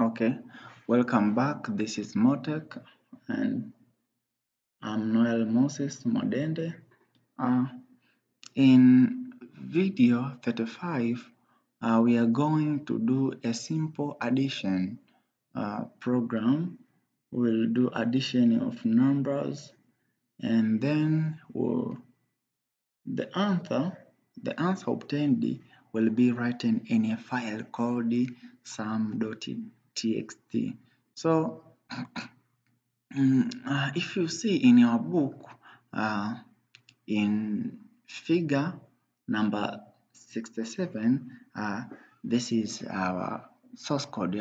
Okay, welcome back. This is MoTech and I'm Noel Mwadende. In video 35, we are going to do a simple addition program. We'll do addition of numbers and then the answer obtained will be written in a file called sum.txt. So if you see in your book in figure number 67, this is our source code,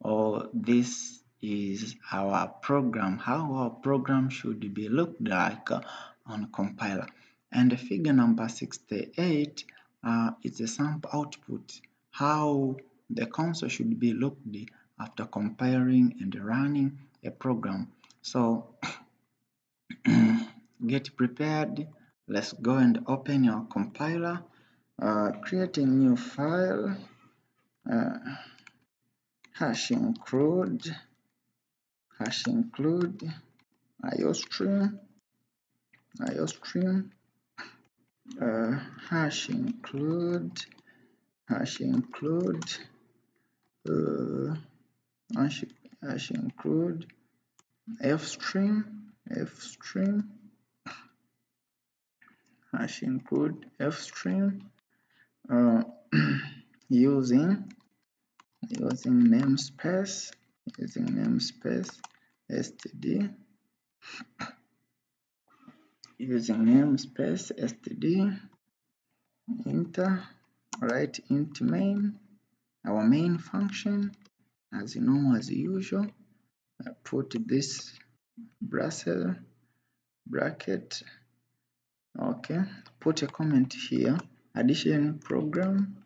or this is our program, how our program should be looked like on compiler. And the figure number 68 is a sample output, how the console should be looked after compiling and running a program. So get prepared. Let's go and open your compiler, create a new file, hash include iostream, hash include fstream, hash include fstream, using namespace std, enter, write int main, our main function, as usual. Put this bracket, okay, put a comment here, addition program,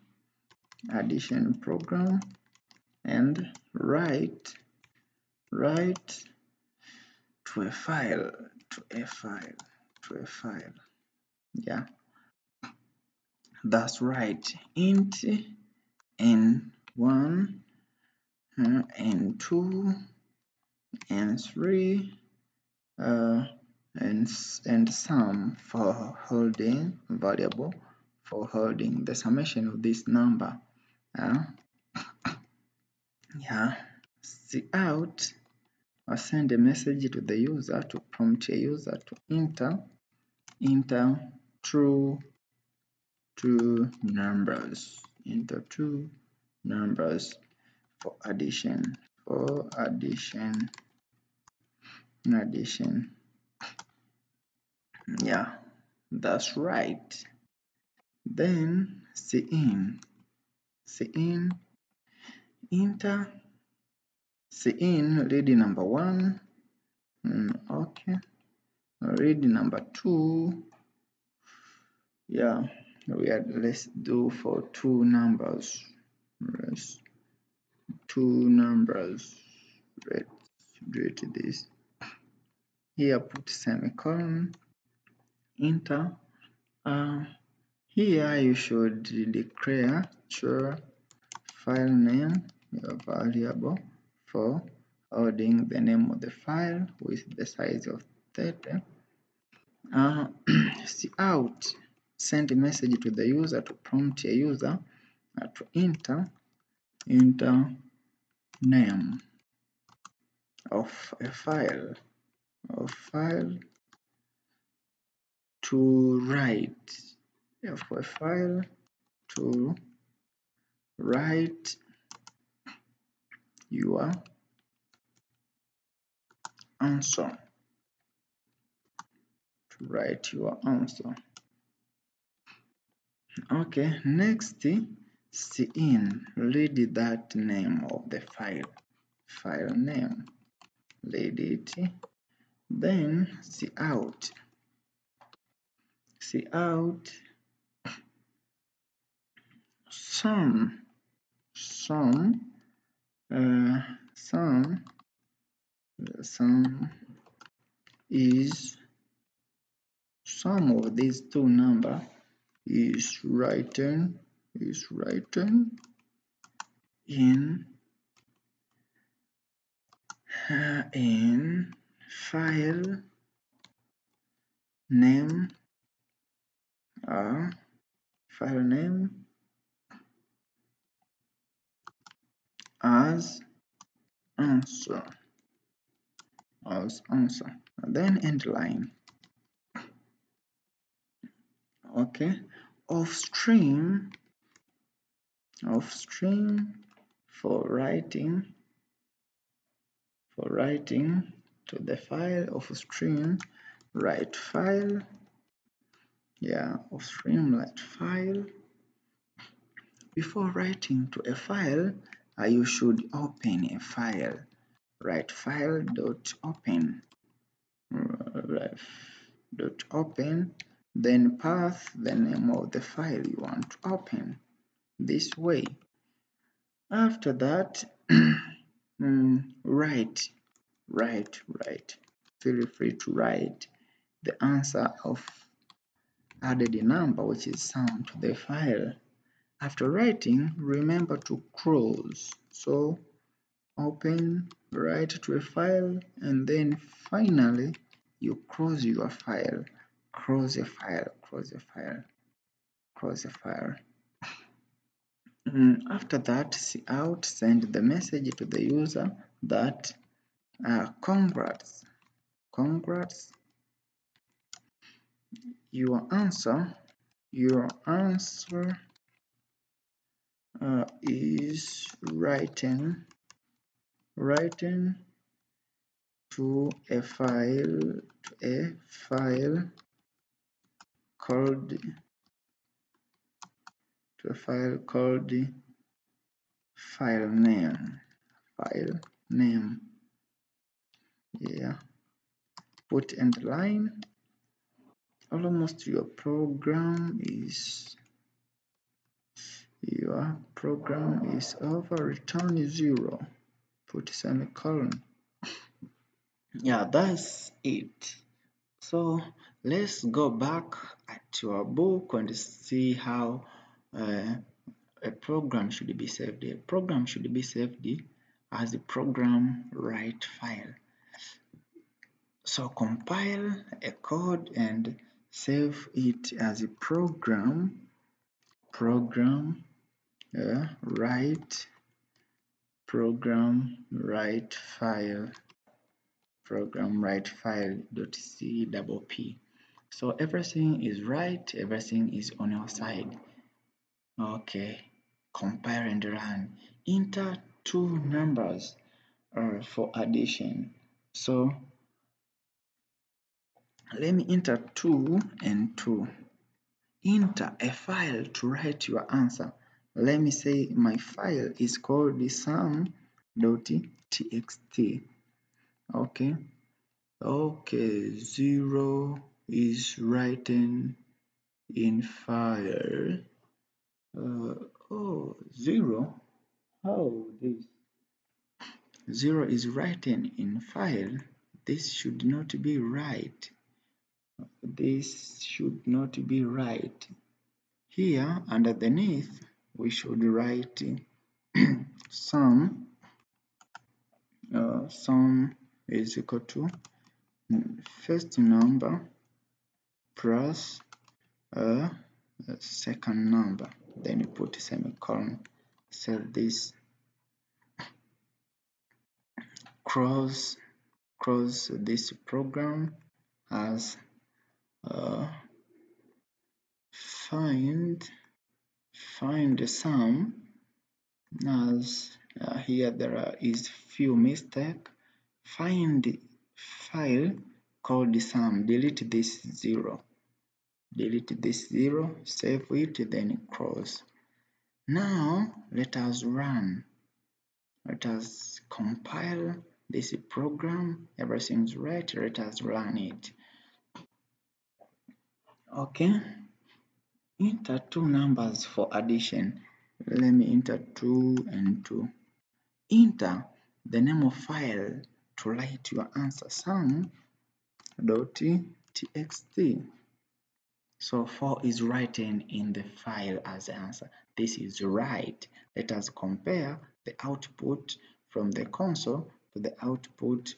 and write to a file, yeah, that's right, int n1 n2 n3 and sum for holding variable for holding the summation of this number. Cout or send a message to the user to prompt a user to enter two numbers, for addition. Yeah, that's right. Then cin, enter read number 1, okay, read number 2, yeah, let's do for two numbers, let's do this here, put semicolon, enter. Here you should declare your file name, your variable for holding the name of the file with the size of 30. Cout, send a message to the user to prompt a user to enter name of a file to write your answer, Okay, next cin, read that name of the file name, read it. Then cout sum is sum of these two numbers is written in in file name, file name as answer, and then end line. Okay, of stream for writing to the file of stream write file, of stream write file. Before writing to a file, you should open a file. Write file dot open, then pass the name of the file you want to open this way. After that, write. Feel free to write the answer of added number, which is sum, to the file. After writing, remember to close. So open, write to a file, and then finally you close your file. Close a file. After that, cout send the message to the user that congrats, your answer is written to a file called file name. Put end line. Almost your program is over. Return 0. Put semicolon. That's it. So let's go back to our book and see how a program should be saved. A program should be saved as a program write file. So compile a code and save it as a program write file, .cpp. So everything is right, everything is on your side. Okay, compare and run. Enter two numbers for addition. So let me enter 2 and 2. Enter a file to write your answer. Let me say my file is called sum.txt. Okay, 0 is written in file. 0. How this? 0 is written in file. This should not be right. Here underneath we should write sum is equal to first number plus second number, then you put semicolon. Save this. Cross this program as find the sum, as here there is few mistake. Find file called sum, delete this 0, save it, then close. Now let us run. Let us compile this program. Everything's right. Let us run it. Okay, enter two numbers for addition. Let me enter 2 and 2. Enter the name of file to write your answer, sum.txt. So 4 is written in the file as answer. This is right. Let us compare the output from the console the output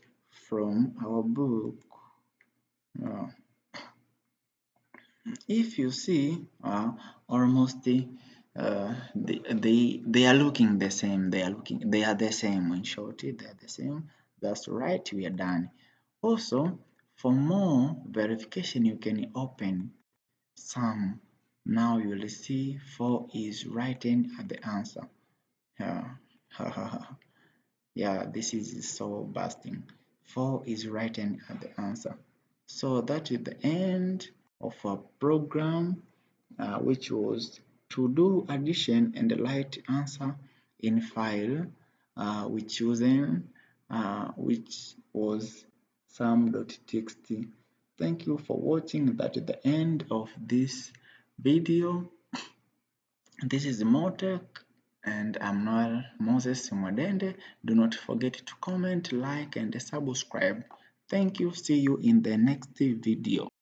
from our book. Uh, if you see, almost they are looking the same. They are the same. In short, they are the same. That's right. We are done. Also, for more verification, you can open sum. Now you will see 4 is written at the answer. Yeah. Yeah, this is so busting. 4 is written at the answer. So that is the end of our program, which was to do addition and write answer in file. We chosen which was sum.txt. Thank you for watching. That is the end of this video. This is MoTech and I'm Noel Moses Mwadende. Do not forget to comment, like, and subscribe. Thank you. See you in the next video.